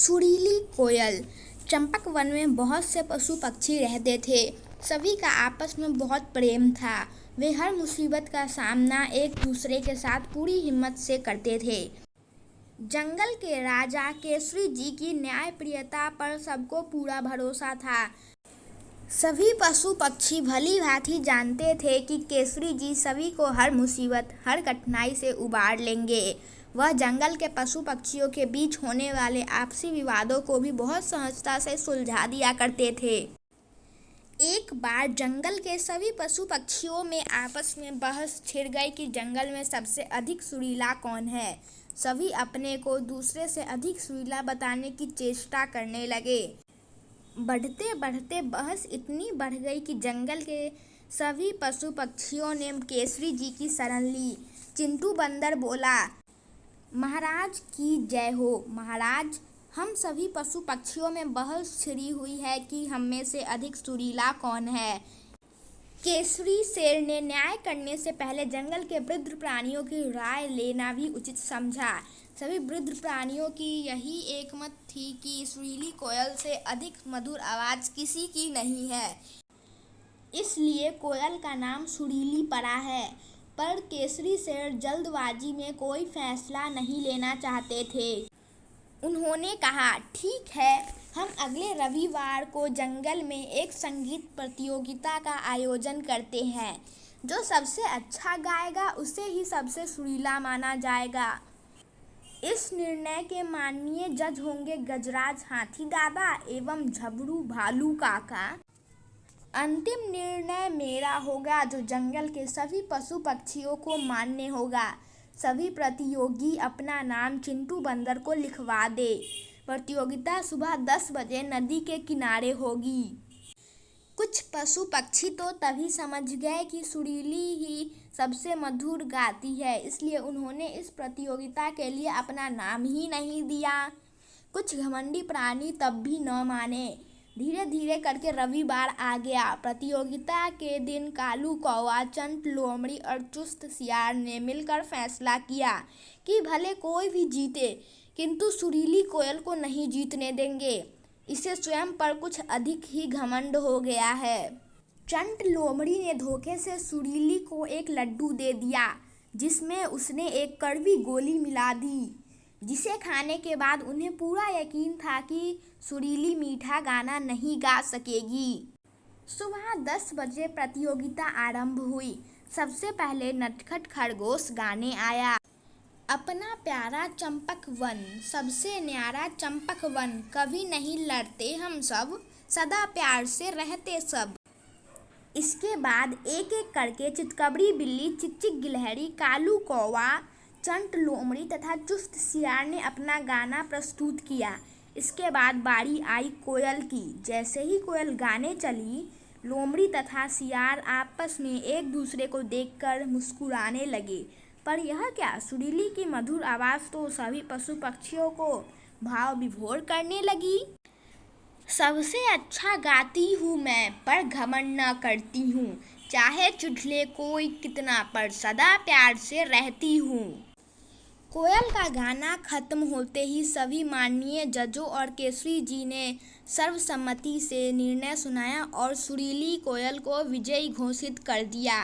सुरीली कोयल। चंपक वन में बहुत से पशु पक्षी रहते थे। सभी का आपस में बहुत प्रेम था। वे हर मुसीबत का सामना एक दूसरे के साथ पूरी हिम्मत से करते थे। जंगल के राजा केसरी जी की न्यायप्रियता पर सबको पूरा भरोसा था। सभी पशु पक्षी भली भांति जानते थे कि केसरी जी सभी को हर मुसीबत, हर कठिनाई से उबार लेंगे। वह जंगल के पशु पक्षियों के बीच होने वाले आपसी विवादों को भी बहुत सहजता से सुलझा दिया करते थे। एक बार जंगल के सभी पशु पक्षियों में आपस में बहस छिड़ गई कि जंगल में सबसे अधिक सुरीला कौन है। सभी अपने को दूसरे से अधिक सुरीला बताने की चेष्टा करने लगे। बढ़ते बढ़ते बहस इतनी बढ़ गई कि जंगल के सभी पशु पक्षियों ने केसरी जी की शरण ली। चिंटू बंदर बोला, महाराज की जय हो। महाराज, हम सभी पशु पक्षियों में बहस छिड़ी हुई है कि हम में से अधिक सुरीला कौन है। केसरी शेर ने न्याय करने से पहले जंगल के वृद्ध प्राणियों की राय लेना भी उचित समझा। सभी वृद्ध प्राणियों की यही एकमत थी कि सुरीली कोयल से अधिक मधुर आवाज किसी की नहीं है, इसलिए कोयल का नाम सुरीली पड़ा है। पर केसरी शेर जल्दबाजी में कोई फैसला नहीं लेना चाहते थे। उन्होंने कहा, ठीक है, हम अगले रविवार को जंगल में एक संगीत प्रतियोगिता का आयोजन करते हैं। जो सबसे अच्छा गाएगा उसे ही सबसे सुरीला माना जाएगा। इस निर्णय के माननीय जज होंगे गजराज हाथी दादा एवं झबरू भालू काका। अंतिम निर्णय मेरा होगा, जो जंगल के सभी पशु पक्षियों को मान्य होगा। सभी प्रतियोगी अपना नाम चिंटू बंदर को लिखवा दे। प्रतियोगिता सुबह 10 बजे नदी के किनारे होगी। कुछ पशु पक्षी तो तभी समझ गए कि सुरीली ही सबसे मधुर गाती है, इसलिए उन्होंने इस प्रतियोगिता के लिए अपना नाम ही नहीं दिया। कुछ घमंडी प्राणी तब भी न माने। धीरे धीरे करके रविवार आ गया। प्रतियोगिता के दिन कालू कौवा, चंट लोमड़ी और चुस्त सियार ने मिलकर फैसला किया कि भले कोई भी जीते, किंतु सुरीली कोयल को नहीं जीतने देंगे। इसे स्वयं पर कुछ अधिक ही घमंड हो गया है। चंट लोमड़ी ने धोखे से सुरीली को एक लड्डू दे दिया, जिसमें उसने एक कड़वी गोली मिला दी, जिसे खाने के बाद उन्हें पूरा यकीन था कि सुरीली मीठा गाना नहीं गा सकेगी। सुबह 10 बजे प्रतियोगिता आरंभ हुई। सबसे पहले नटखट खरगोश गाने आया। अपना प्यारा चंपक वन, सबसे न्यारा चंपक वन, कभी नहीं लड़ते हम सब, सदा प्यार से रहते सब। इसके बाद एक एक करके चितकबरी बिल्ली, चिकचिक गिलहरी, कालू कौवा, चंट लोमड़ी तथा चुस्त सियार ने अपना गाना प्रस्तुत किया। इसके बाद बारी आई कोयल की। जैसे ही कोयल गाने चली, लोमड़ी तथा सियार आपस में एक दूसरे को देखकर मुस्कुराने लगे। पर यह क्या, सुरीली की मधुर आवाज़ तो सभी पशु पक्षियों को भाव विभोर करने लगी। सबसे अच्छा गाती हूँ मैं, पर घमंड न करती हूँ, चाहे चुटले कोई कितना, पर सदा प्यार से रहती हूँ। कोयल का गाना खत्म होते ही सभी माननीय जजों और केसरी जी ने सर्वसम्मति से निर्णय सुनाया और सुरीली कोयल को विजयी घोषित कर दिया।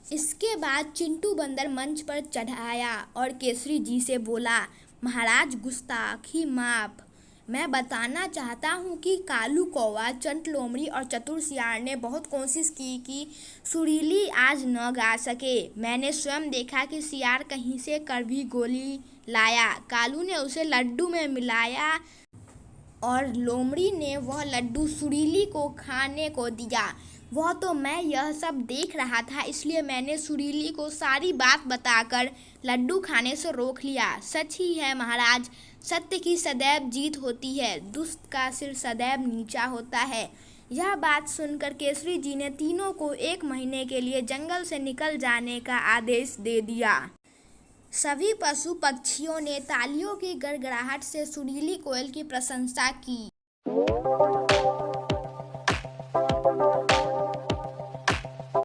इसके बाद चिंटू बंदर मंच पर चढ़ाया और केसरी जी से बोला, महाराज, गुस्ताखी माफ। मैं बताना चाहता हूँ कि कालू कौवा, चंट लोमड़ी और चतुर सियार ने बहुत कोशिश की कि सुरीली आज न गा सके। मैंने स्वयं देखा कि सियार कहीं से कड़वी गोली लाया, कालू ने उसे लड्डू में मिलाया और लोमड़ी ने वह लड्डू सुरीली को खाने को दिया। वह तो मैं यह सब देख रहा था, इसलिए मैंने सुरीली को सारी बात बताकर लड्डू खाने से रोक लिया। सच ही है महाराज, सत्य की सदैव जीत होती है, दुष्ट का सिर सदैव नीचा होता है। यह बात सुनकर केसरी जी ने तीनों को 1 महीने के लिए जंगल से निकल जाने का आदेश दे दिया। सभी पशु पक्षियों ने तालियों की गड़गड़ाहट से सुरीली कोयल की प्रशंसा की।